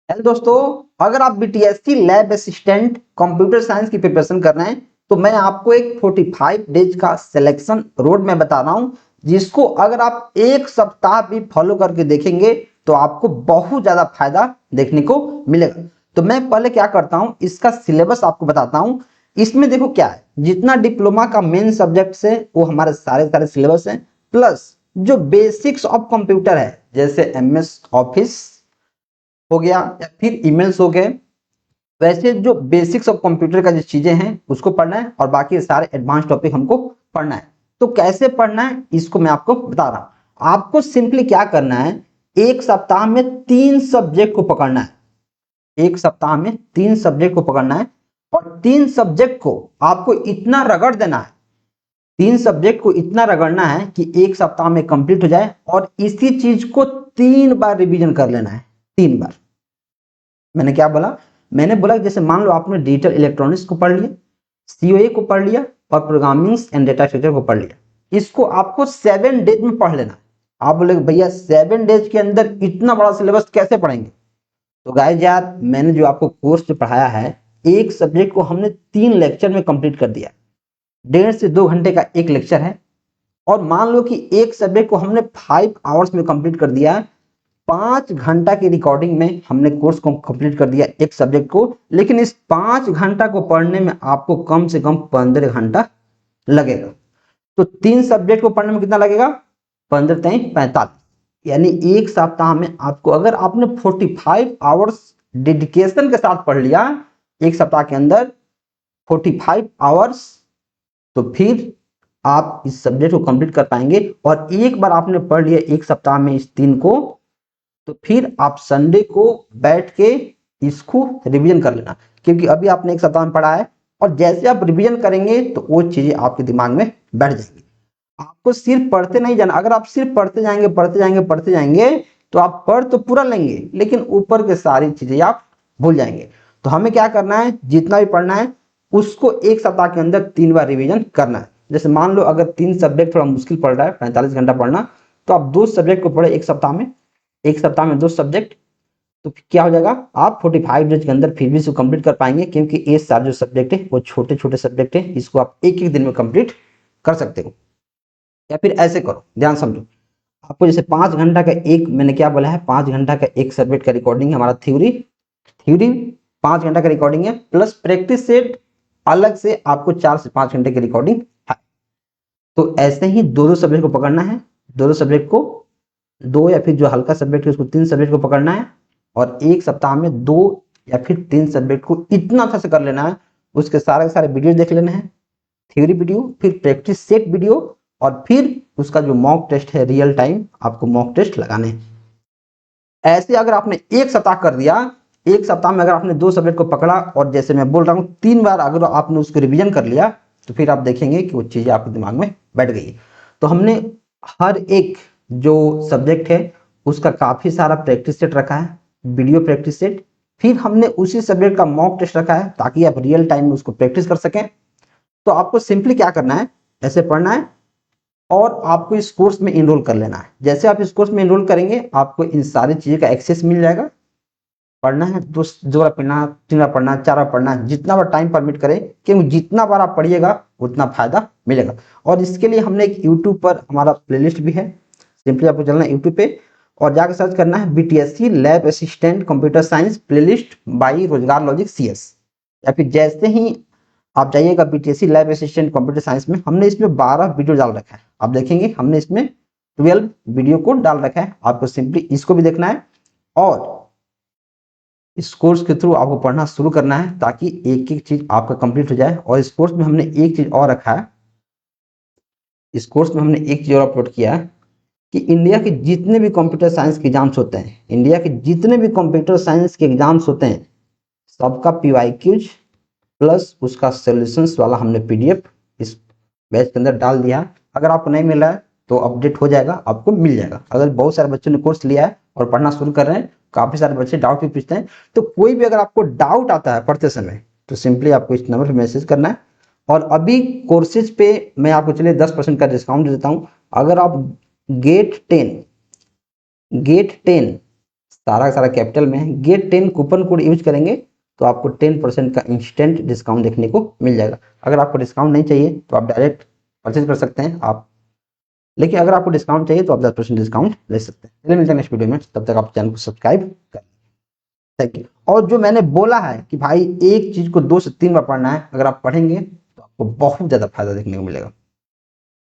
Hello दोस्तों, अगर आप BTSC lab assistant computer science की प्रिपरेशन कर रहे हैं तो मैं आपको एक 45 डेज का सिलेक्शन रोड मैप बता रहा हूं, जिसको अगर आप एक सप्ताह भी फॉलो करके देखेंगे तो आपको बहुत ज्यादा फायदा देखने को मिलेगा। तो मैं पहले क्या करता हूं, इसका सिलेबस आपको बताता हूं। इसमें देखो क्या है, जितना डिप्लोमा का मेन सब्जेक्ट है वो हमारे सारे सारे सिलेबस हैं, प्लस जो बेसिक्स ऑफ कंप्यूटर है जैसे एमएस ऑफिस हो गया या फिर ईमेल्स हो गए, वैसे जो बेसिक्स ऑफ कंप्यूटर का जो चीजें हैं उसको पढ़ना है और बाकी सारे एडवांस टॉपिक हमको पढ़ना है। तो कैसे पढ़ना है इसको मैं आपको बता रहा हूं। आपको सिंपली क्या करना है, एक सप्ताह में 3 सब्जेक्ट को पकड़ना है। एक सप्ताह में 3 सब्जेक्ट को पकड़ना है और 3 सब्जेक्ट को आपको इतना रगड़ देना है, 3 सब्जेक्ट को इतना रगड़ना है कि एक सप्ताह में कंप्लीट हो जाए और इसी चीज को 3 बार रिवीजन कर लेना है। 3 बार। मैंने क्या बोला, मैंने बोला जैसे मान लो आपने डिजिटल इलेक्ट्रॉनिक्स को पढ़ लिया, सीओए को पढ़ लिया और प्रोग्रामिंग एंड डेटा स्ट्रक्चर को पढ़ लिया। इसको आपको 7 डेज में पढ़ लेना है। आप बोले भैया 7 डेज के अंदर इतना बड़ा सिलेबस कैसे पढ़ेंगे? तो गाइस यार, मैंने जो आपको कोर्स जो पढ़ाया है, एक सब्जेक्ट को हमने 3 लेक्चर में कंप्लीट कर दिया। 1.5 से 2 घंटे का एक लेक्चर है और मान लो कि एक सब्जेक्ट को हमने 5 आवर्स में कंप्लीट कर दिया। 5 घंटा की रिकॉर्डिंग में हमने कोर्स को कंप्लीट कर दिया एक सब्जेक्ट को, लेकिन इस 5 घंटा को पढ़ने में आपको कम से कम 15 घंटा लगेगा। तो 3 सब्जेक्ट को पढ़ने में कितना लगेगा? 15 3 45, यानी एक सप्ताह में आपको, अगर आपने 45 आवर्स डेडिकेशन के साथ पढ़ लिया एक सप्ताह के अंदर 45 आवर्स, तो फिर आप इस सब्जेक्ट को कंप्लीट कर पाएंगे। और एक बार आपने पढ़ लिया एक सप्ताह में इस 3 को, तो फिर आप संडे को बैठ के इसको रिवीजन कर लेना, क्योंकि अभी आपने एक सप्ताह में पढ़ा है और जैसे आप रिवीजन करेंगे तो वो चीजें आपके दिमाग में बैठ जाएंगी। आपको सिर्फ पढ़ते नहीं जाना। अगर आप सिर्फ पढ़ते जाएंगे पढ़ते जाएंगे पढ़ते जाएंगे तो आप पढ़ तो पूरा लेंगे, लेकिन ऊपर के सारी चीजें आप भूल जाएंगे। तो हमें क्या करना है, जितना भी पढ़ना है उसको एक सप्ताह के अंदर 3 बार रिवीजन करना है। जैसे मान लो अगर 3 सब्जेक्ट थोड़ा मुश्किल पड़ रहा है, 45 घंटा पढ़ना, तो आप 2 सब्जेक्ट को पढ़े एक सप्ताह में। एक सप्ताह में 2 सब्जेक्ट, तो क्या हो जाएगा, आप 45 डेज के अंदर फिर भी इसको कंप्लीट कर पाएंगे, क्योंकि ये सारे जो सब्जेक्ट है वो छोटे छोटे सब्जेक्ट है। इसको आप एक एक दिन में कंप्लीट कर सकते हो। या फिर ऐसे करो, ध्यान समझो। आपको जैसे 5 घंटा का एक, मैंने क्या बोला है, 5 घंटा का एक सब्जेक्ट का रिकॉर्डिंग है हमारा थ्योरी। थ्योरी 5 घंटा का रिकॉर्डिंग है, प्लस प्रैक्टिस सेट अलग से आपको 4 से 5 घंटे की रिकॉर्डिंग है। तो ऐसे ही दो दो सब्जेक्ट को पकड़ना है। दो दो सब्जेक्ट को, दो या फिर जो हल्का सब्जेक्ट है उसको 3 सब्जेक्ट को पकड़ना है और एक सप्ताह में 2 या फिर 3 सब्जेक्ट को इतना अच्छा से कर लेना है। उसके सारे सारे वीडियो देख लेना है, थ्योरी वीडियो, फिर प्रैक्टिस सेट वीडियो, और फिर उसका जो मॉक टेस्ट है रियल टाइम आपको मॉक टेस्ट लगाने हैं। ऐसे अगर आपने एक सप्ताह कर दिया, एक सप्ताह में अगर आपने 2 सब्जेक्ट को पकड़ा और जैसे मैं बोल रहा हूँ 3 बार अगर आपने उसको रिवीजन कर लिया, तो फिर आप देखेंगे कि वो चीजें आपके दिमाग में बैठ गई। तो हमने हर एक जो सब्जेक्ट है उसका काफी सारा प्रैक्टिस सेट रखा है, वीडियो प्रैक्टिस सेट। फिर हमने उसी सब्जेक्ट का मॉक टेस्ट रखा है ताकि आप रियल टाइम में उसको प्रैक्टिस कर सकें। तो आपको सिंपली क्या करना है, ऐसे पढ़ना है और आपको इस कोर्स में इनरोल कर लेना है। जैसे आप इस कोर्स में इनरोल करेंगे आपको इन सारी चीज़ों का एक्सेस मिल जाएगा। पढ़ना है 2 बार पढ़ना, 3 बार पढ़ना, 4 बार पढ़ना, जितना बार टाइम परमिट करे, क्योंकि जितना बार आप पढ़िएगा उतना फायदा मिलेगा। और इसके लिए हमने एक यूट्यूब पर हमारा प्लेलिस्ट भी है। सिंपली आपको चलना है यूट्यूब पे और जाकर सर्च करना है BTSC lab assistant computer science playlist by रोजगार लॉजिक सीएस। या फिर जैसे ही आप जाइएगा BTSC lab assistant computer science में, हमने इसमें 12 वीडियो डाल रखा है। आप देखेंगे हमने इसमें 12 वीडियो को डाल रखा है। आपको सिंपली इसको भी देखना है और इस कोर्स के थ्रू आपको पढ़ना शुरू करना है ताकि एक एक चीज आपका कंप्लीट हो जाए। और इस कोर्स में हमने एक चीज और रखा है, इस कोर्स में हमने एक चीज और अपलोड किया है कि इंडिया के जितने भी कंप्यूटर साइंस के एग्जाम्स होते हैं, इंडिया के जितने भी कंप्यूटर साइंस के एग्जाम्स होते हैं, सबका पीवाईक्यूज प्लस उसका सोल्यूशंस वाला हमने पीडीएफ इस बैच के अंदर डाल दिया। अगर आपको नहीं मिल रहा है तो अपडेट हो जाएगा, आपको मिल जाएगा। अगर बहुत सारे बच्चों ने कोर्स लिया है और पढ़ना शुरू कर रहे हैं, काफी सारे बच्चे डाउट भी पूछते हैं, तो कोई भी अगर आपको डाउट आता है पढ़ते समय तो सिंपली आपको इस नंबर पर मैसेज करना है। और अभी कोर्सेज पे मैं आपको चलिए 10% का डिस्काउंट देता हूँ। अगर आप गेट 10 सारा का सारा कैपिटल में है। गेट 10 कूपन कोड यूज करेंगे तो आपको 10% का इंस्टेंट डिस्काउंट देखने को मिल जाएगा। अगर आपको डिस्काउंट नहीं चाहिए तो आप डायरेक्ट परचेज कर सकते हैं आप, लेकिन अगर आपको डिस्काउंट चाहिए तो आप 10% डिस्काउंट ले सकते हैं। चलिए मिलते हैं नेक्स्ट वीडियो में, तब तक आप चैनल को सब्सक्राइब करें। Thank you. और जो मैंने बोला है कि भाई एक चीज को 2 से 3 बार पढ़ना है, अगर आप पढ़ेंगे तो आपको बहुत ज्यादा फायदा देखने को मिलेगा।